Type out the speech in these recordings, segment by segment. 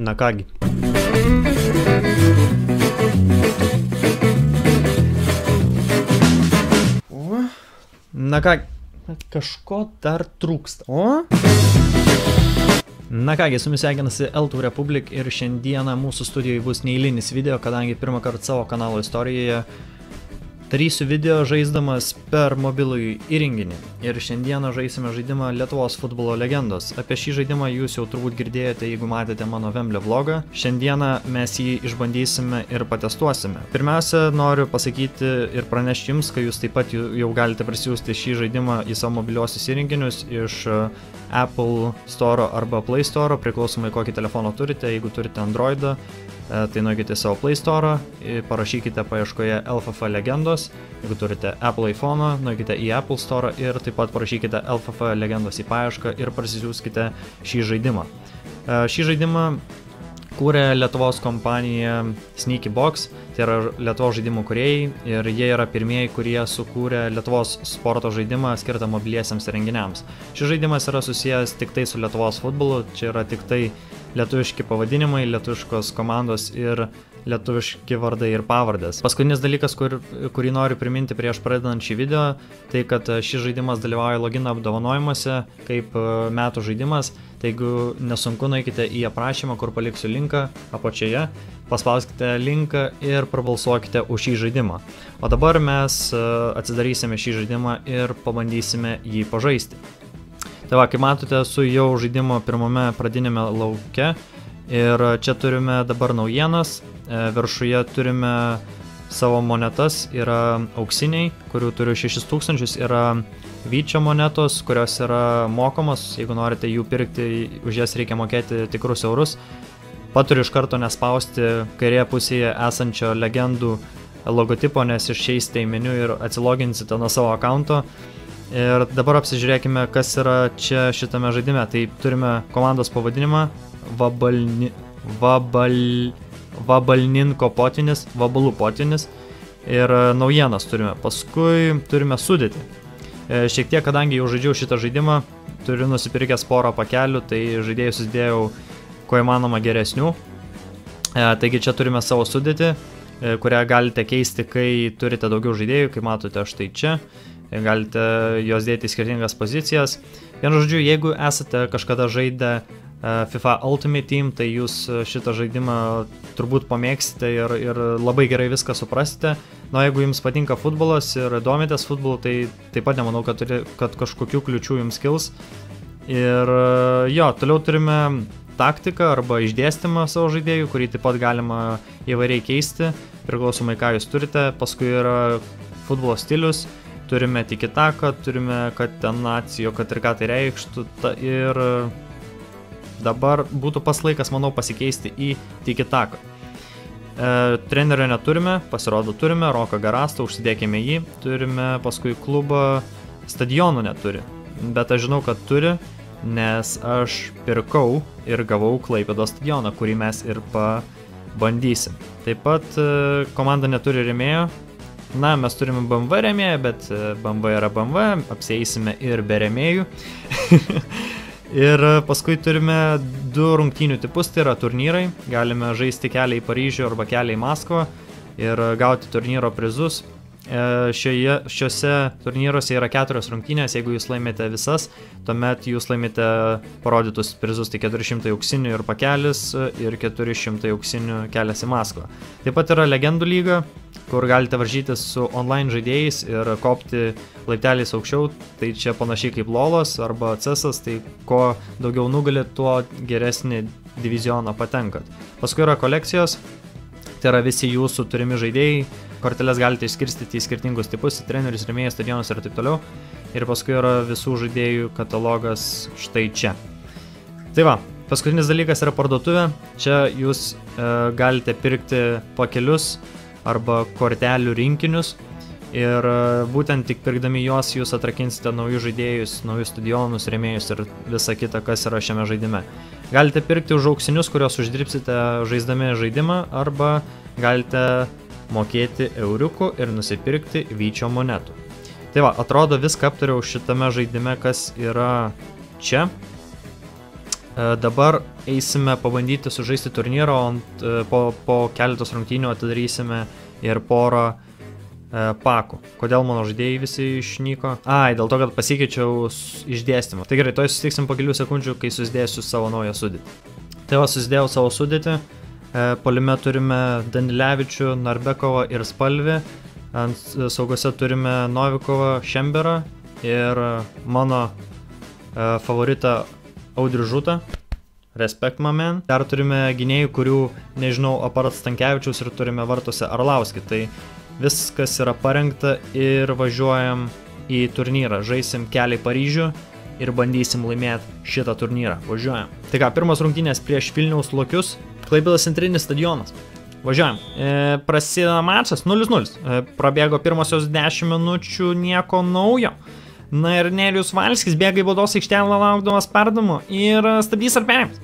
Na kągi. Na ką, kažko dar trūksta. Na kągi, su jumis sveikinasi L2 Republic ir šiandieną mūsų studijoje bus neeilinis video, kadangi pirmą kartą savo kanalo istorijoje darysiu video žaisdamas per mobilųjį įrenginį. Ir šiandieną žaisime žaidimą Lietuvos futbolo legendos. Apie šį žaidimą jūs jau turbūt girdėjote, jeigu matėte mano Vemblio vlogą. Šiandieną mes jį išbandysime ir patestuosime. Pirmiausia, noriu pasakyti ir pranešti jums, kad jūs taip pat jau galite prisiųsti šį žaidimą į savo mobiliuosius įrenginius iš Apple Store arba Play Store, priklausomai kokį telefoną turite. Jeigu turite Androidą, tai nueikite savo Play Store, parašykite paieškoje LFF legendos. Jeigu turite Apple iPhone, nueikite į Apple Store ir taip pat parašykite LFF legendos į paiešką ir parsisiųskite šį žaidimą. Šį žaidimą kūrė Lietuvos kompanija Sneaky Box, tai yra Lietuvos žaidimų kūrėjai, ir jie yra pirmieji, kurie sukūrė Lietuvos sporto žaidimą skirtą mobiliesiems renginiams. Šis žaidimas yra susijęs tik tai su Lietuvos futbolu, čia yra tik tai lietuviški pavadinimai, lietuviškos komandos ir lietuviški vardai ir pavardės. Paskutinis dalykas, kurį noriu priminti prieš pradedant šį video, tai kad šis žaidimas dalyvauja logino apdovanojimuose kaip metų žaidimas. Tai jeigu nesunku, nueikite į aprašymą, kur paliksiu linką apačioje, paspauskite linką ir prabalsuokite už šį žaidimą. O dabar mes atsidarysime šį žaidimą ir pabandysime jį pažaisti. Tai va, kaip matote, esu jau žaidimo pirmame pradinėme lauke ir čia turime dabar naujienas. Viršuje turime savo monetas, yra auksiniai, kurių turiu 6000, yra vyčio monetos, kurios yra mokamos, jeigu norite jų pirkti, už jas reikia mokėti tikrus eurus. Paturiu iš karto nespausti kairėje pusėje esančio legendų logotipo, nes išeisite į meniu ir atsiloginsite nuo savo akaunto. Ir dabar apsižiūrėkime, kas yra čia šitame žaidime. Tai turime komandos pavadinimą Vabalninko potinis, Vabalų potinis, ir naujienas turime. Paskui turime sudėtį. Šiek tiek, kadangi jau žaidžiau šitą žaidimą, turiu nusipirkęs porą pakelių, tai žaidėjus įdėjau kuo įmanoma geresnių. Taigi čia turime savo sudėtį, kurią galite keisti, kai turite daugiau žaidėjų, kaip matote štai čia. Galite juos dėti į skirtingas pozicijas. Vienu žodžiu, jeigu esate kažkada žaidę FIFA Ultimate Team, tai jūs šitą žaidimą turbūt pamėgsite ir labai gerai viską suprasite. Na, jeigu jums patinka futbolas ir domitės futbolu, tai taip pat nemanau, kad kažkokių kliučių jums kils. Ir jo, toliau turime taktiką arba išdėstymą savo žaidėjų, kurį taip pat galima įvairiai keisti, priklausomai ką jūs turite. Paskui yra futbolo stilius, turime tiki-taką, turime katenacijo, kad ir ką tai reikštų, ir dabar būtų pas laikas, manau, pasikeisti į tiki-taką. Trenerio neturime, pasirodo turime, Roką Garastą, užsidėkime jį, turime paskui klubą, stadionų neturi, bet aš žinau, kad turi, nes aš pirkau ir gavau Klaipėdos stadioną, kurį mes ir pabandysim. Taip pat komanda neturi rėmėjo. Na, mes turime BMW rėmėją, bet BMW yra BMW, apsieisime ir be rėmėjų. Ir paskui turime 2 rungtynių tipus, tai yra turnyrai. Galime žaisti kelią į Paryžių arba kelią į Maskvą ir gauti turnyro prizus. Šiuose turnyruose yra 4 rungtynės, jeigu jūs laimite visas, tuomet jūs laimite parodytus prizus, tai 400 auksinių ir pakelis ir 400 auksinių kelias į Maskvą. Taip pat yra legendų lyga, kur galite varžytis su online žaidėjais ir kopti laipteliais aukščiau, tai čia panašiai kaip LoL'as arba CS'as, tai kuo daugiau nugalit, tuo geresnį divizioną patenkat. Paskui yra kolekcijos, tai yra visi jūsų turimi žaidėjai, korteles galite išskirstyti į skirtingus tipus, į trenerius, rėmėjus, stadionus ir taip toliau. Ir paskui yra visų žaidėjų katalogas štai čia. Tai va, paskutinis dalykas yra parduotuvė. Čia jūs galite pirkti pakelius arba kortelių rinkinius. Ir būtent tik pirkdami juos jūs atrakinsite naujus žaidėjus, naujus stadionus, rėmėjus ir visą kitą, kas yra šiame žaidime. Galite pirkti už auksinius, kuriuos uždirbsite žaisdami žaidimą, arba galite mokėti euriukų ir nusipirkti vyčio monetų. Tai va, atrodo viską aptariau šitame žaidime, kas yra čia. Dabar eisime pabandyti sužaisti turnyrą, o po keletos rungtynių atidarysime ir porą pakų. Kodėl mano žaidėjai visi išnyko? Dėl to, kad pasikeičiau išdėstymą. Tai gerai, toj susitiksim po kelių sekundžių, kai susidėsiu savo naują sudėtį. Tai va, susidėjau savo sudėtį. Puolime turime Danilevičių, Narbekovą ir Spalvį. Ant saugose turime Novikovą, Šemberą ir mano favoritą Audrių Žutą. Respect, my man. Dar turime gynėjų, kurių, nežinau, apart Stankevičiaus ir turime vartuose Arlauskį. Tai viskas yra parengta ir važiuojam į turnyrą. Žaisim kelią į Paryžių ir bandysim laimėti šitą turnyrą. Važiuojam. Tai ką, pirmas rungtynės prieš Vilniaus Lokius. Klaipėdos centrinis stadionas. Važiuojam. Prasideda mačas 0-0. Prabėgo pirmosios 10 minučių, nieko naujo. Na ir Nelijus Valskis bėga į baudos aikštelę laukdamas perdavimo ir stabdys ar perims.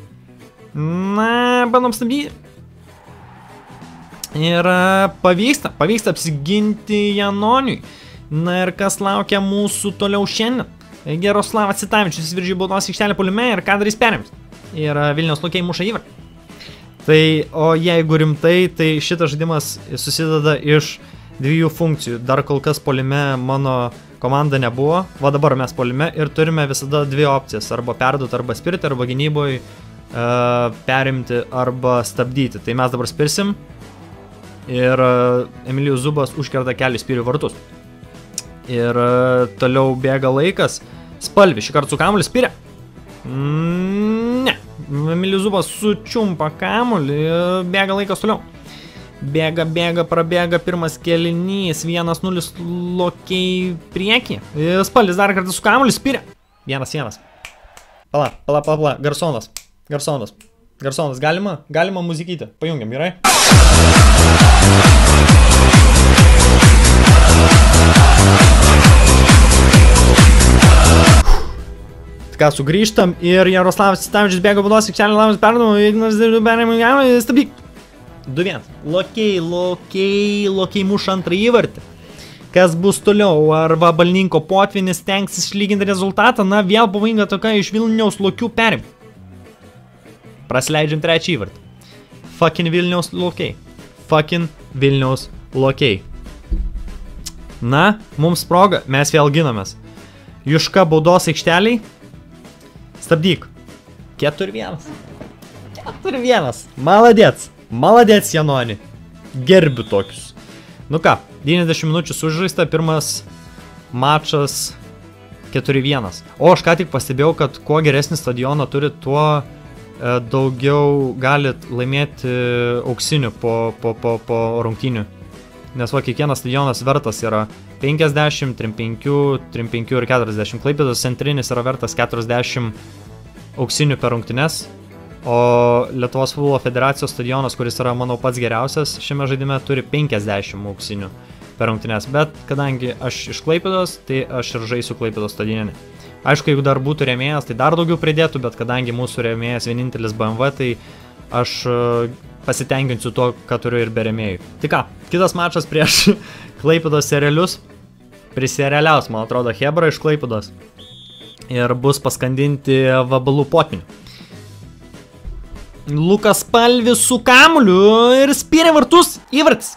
Na, bandom stabdyti. Ir pavyksta apsiginti Janoniui. Na ir kas laukia mūsų toliau šiandien? Jaroslavas Citavičius įsiveržė į baudos aikštelę puolime ir ką darys perims. Ir Vilniaus Lokiai muša įvartį. Tai, o jeigu rimtai, tai šitas žaidimas susideda iš dviejų funkcijų. Dar kol kas puolime mano komanda nebuvo. Va dabar mes puolime ir turime visada dvi opcijas. Arba perduoti, arba spirti, arba gynyboje perimti, arba stabdyti. Tai mes dabar spirsim. Ir Emilijus Zubas užkerta kelią spirių vartus. Ir toliau bėga laikas. Spalvi, šį kartą su kamuoliu spiria. Ne. Emilijus Zubas sučiumpa kamuolį, bėga laikas toliau. Bėga, prabėga pirmas kėlinys, 1-0 Lokiai priekį. Spalvis dar kartą su kamuoliu spiria. 1-1. Pala, Garsonas, galima muzikytę, pajungiam, gerai? Ką, sugrįžtam ir Jaroslavas Citavičius bėga baudos aikštelę laukdamas perdavimo, Ignas perėmė, stabdyk. 2-1. Lokiai muša antrą įvartį. Kas bus toliau? Ar Vabalninko potvynis stengsis išlyginti rezultatą? Na, vėl pavojinga tokia iš Vilniaus Lokių perim. Prasileidžiam trečią įvartį. Fucking Vilniaus Lokiai. Na, mums proga, mes vėl ginamės. Juška baudos aikšteliai. Stabdyk. 4-1. Maladėts, Janoni. Gerbiu tokius. Nu ką, 90 minučių sužaista, pirmas mačas 4-1. O aš ką tik pastebėjau, kad kuo geresnį stadioną turi, tuo daugiau galit laimėti auksinių po rungtynių. Nes va, kiekvienas stadionas vertas yra 50, 35 ir 40. Klaipėdos centrinis yra vertas 40 auksinių per rungtynes. O Lietuvos futbolo federacijos stadionas, kuris yra, manau, pats geriausias šiame žaidime, turi 50 auksinių per rungtynes. Bet kadangi aš iš Klaipėdos, tai aš ir žaisiu Klaipėdos stadione. Aišku, jeigu dar būtų rėmėjas, tai dar daugiau pridėtų, bet kadangi mūsų rėmėjas vienintelis BMW, tai aš pasitenkinsiu to, ką turiu ir be rėmėjų. Tai ką, kitas mačas prieš Klaipėdos serialius. Priserialiaus, man atrodo, Hebra iš Klaipėdos. Ir bus paskandinti vabalų potvynių. Lukas Spalvis su kamuoliu ir spyrė vartus. Įvartis.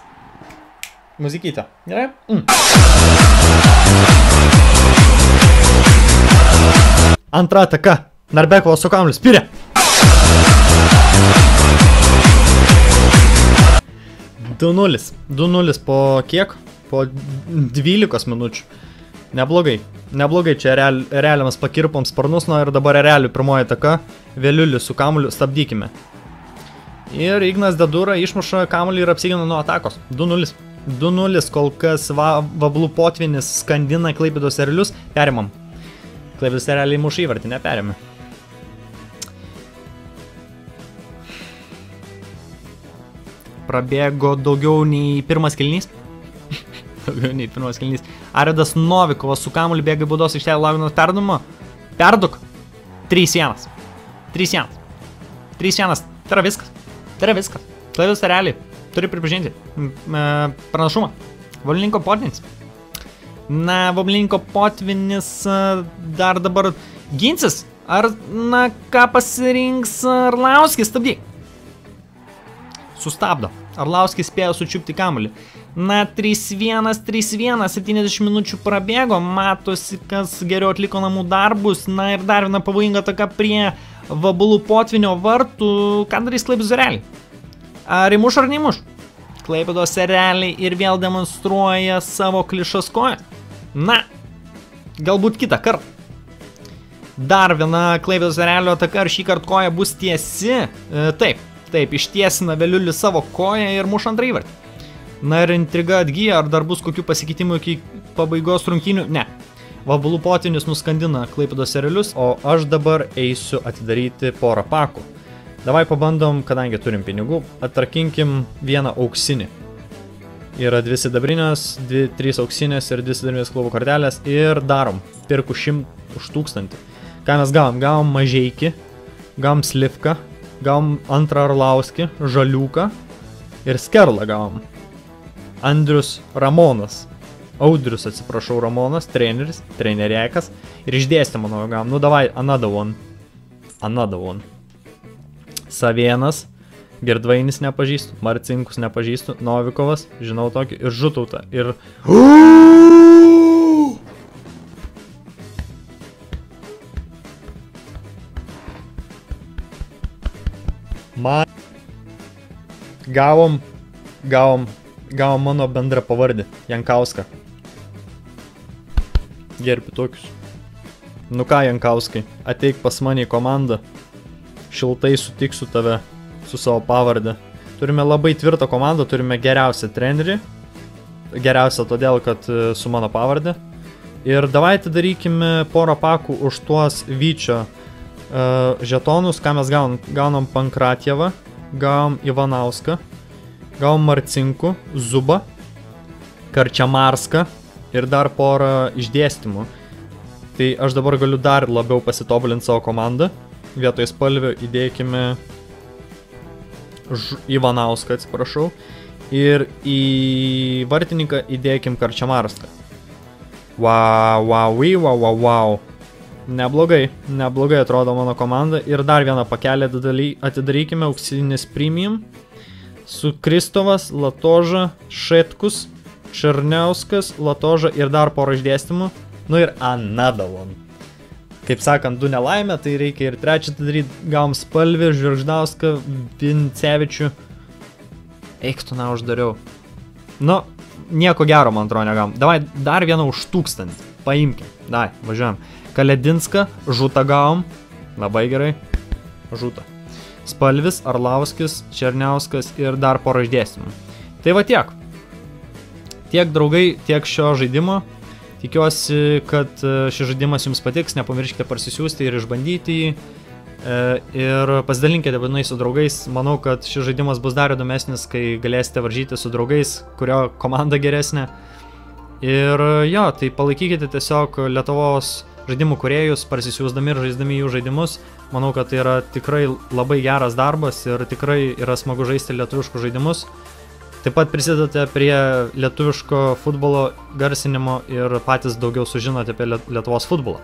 Muzikytė. Gerai? Antra ataka. Narbekovas su kamuoliu spyrė. Du nulis po kiek? Po 12 minučių. Neblogai čia realiamas pakirpom sparnus, ir dabar realių pirmoji ataka. Vėliulis su kamuoliu stabdykime. Ir Ignas Dedura išmuša kamuolį ir apsigina nuo atakos. 2-0. 2-0 kol kas vabalų potvynis skandina Klaipėdos serialius. Perimam. Klaipėdos serialiai muša įvartį, neperėmė. Prabėgo daugiau nei pirmas kėlinys. Aridas Novikovas su kamuoliu bėga į baudos aikštelę laukdamas perdavimo. Perduk. 3-1. 3-1. Tai yra viskas. Klaipėdos serialiai turi pripažinti pranašumą. Vabalninko potvynis. Na, Vabalninko potvynis dar dabar ginsis. Ar, na, ką pasirinks Arlauskis? Stabdyk. Sustabdo. Arlauskis spėjo sučiupti kamuolį. Na, 3-1, 70 minučių prabėgo, matosi, kas geriau atliko namų darbus. Na ir dar viena pavojinga ataka prie Vabalų potvinio vartų. Ką darys Klaipėdos Ereliai? Ar įmuš ar neįmuš? Klaipėdos Ereliai ir vėl demonstruoja savo klišas kojas. Na, galbūt kitą kartą. Dar viena Klaipėdos Erelio ataka, ar šį kartą koja bus tiesi? Taip, ištiesina Veliulis savo koją ir muš antrą įvartį. Na ir intriga atgyja, ar dar bus kokių pasikeitimų iki pabaigos rungtynių? Ne. Vabalų potvinis nuskandina Klaipėdos Erelius, o aš dabar eisiu atidaryti porą pakų. Davai pabandom, kadangi turim pinigų, attarkinkim vieną auksinį. Yra 2 sidabrinės, 3 auksinės ir 2 sidabrinės klubų kortelės ir darom. Pirku 100 už 1000. Ką mes gavom? Gavom Mažeikį, gavom Slivką, gavom antrą Arlauskį, Žaliuką ir Skerlą gavom. Andrius Ramonas. Audrius, atsiprašau, Ramonas, treneris, treneriakas ir išdėstė, manau, gavom. Nu, davai, another one. Savėnas, Girdvainis nepažįstu, Marcinkus nepažįstu, Novikovas, žinau tokį, ir Žutautą, ir... Gavom mano bendrą pavardį, Jankauską. Gerbi tokius. Nu ką, Jankauskai, ateik pas mane į komandą. Šiltai sutiksiu tave su savo pavardę. Turime labai tvirtą komandą, turime geriausią trenerį. Geriausią todėl, kad su mano pavardė. Ir davai darykime porą pakų už tuos Vyčio žetonus, ką mes gaunam. Gaunam Pankratjevą, gavom Ivanauską, gavom Marcinkų, Zubą, Karčiamarską ir dar porą išdėstymų. Tai aš dabar galiu dar labiau pasitobulinti savo komandą. Vietoj spalvių įdėkime Ivanauską, atsiprašau. Ir į vartininką įdėkim Karčiamarską. Wow. Neblogai atrodo mano komanda. Ir dar vieną pakelį atidarykime, auksinis premium. Su Kristovas, Latoža, Šetkus, Černiauskas, Latoža ir dar porą išdėstymų. Nu ir another one. Kaip sakant, 2 nelaimė, tai reikia ir trečią daryti. Gavom Spalvį, Žvirždauską, Vincevičių. Eik tu, na, uždariau. Nu, nieko gero, man atrodo, negavom. Davai, dar vieną už 1000. Paimkim. Davai, važiuojam. Kaledinską, Žutą gavom. Labai gerai. Žutą. Spalvis, Arlauskis, Černiauskas ir dar porą išdėstymų. Tai va tiek. Tiek draugai, tiek šio žaidimo. Tikiuosi, kad šis žaidimas jums patiks, nepamirškite parsisiųsti ir išbandyti jį. Ir pasidalinkite būtinai su draugais. Manau, kad šis žaidimas bus dar įdomesnis, kai galėsite varžyti su draugais, kurio komanda geresnė. Ir jo, tai palaikykite tiesiog Lietuvos žaidimų kūrėjus, parsisiųsdami ir žaisdami jų žaidimus. Manau, kad tai yra tikrai labai geras darbas ir tikrai yra smagu žaisti lietuviškus žaidimus. Taip pat prisidate prie lietuviško futbolo garsinimo ir patys daugiau sužinote apie Lietuvos futbolą.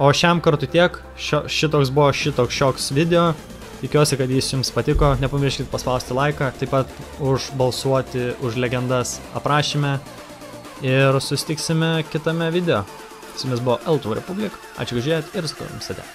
O šiam kartu tiek. Šitoks buvo šioks video. Tikiuosi, kad jis jums patiko. Nepamirškite paspausti laiką, taip pat užbalsuoti už legendas aprašyme. Ir susitiksime kitame video. Su jumis buvo LTV Republic. Ačiū, kad žiūrėjot ir su tavim sate.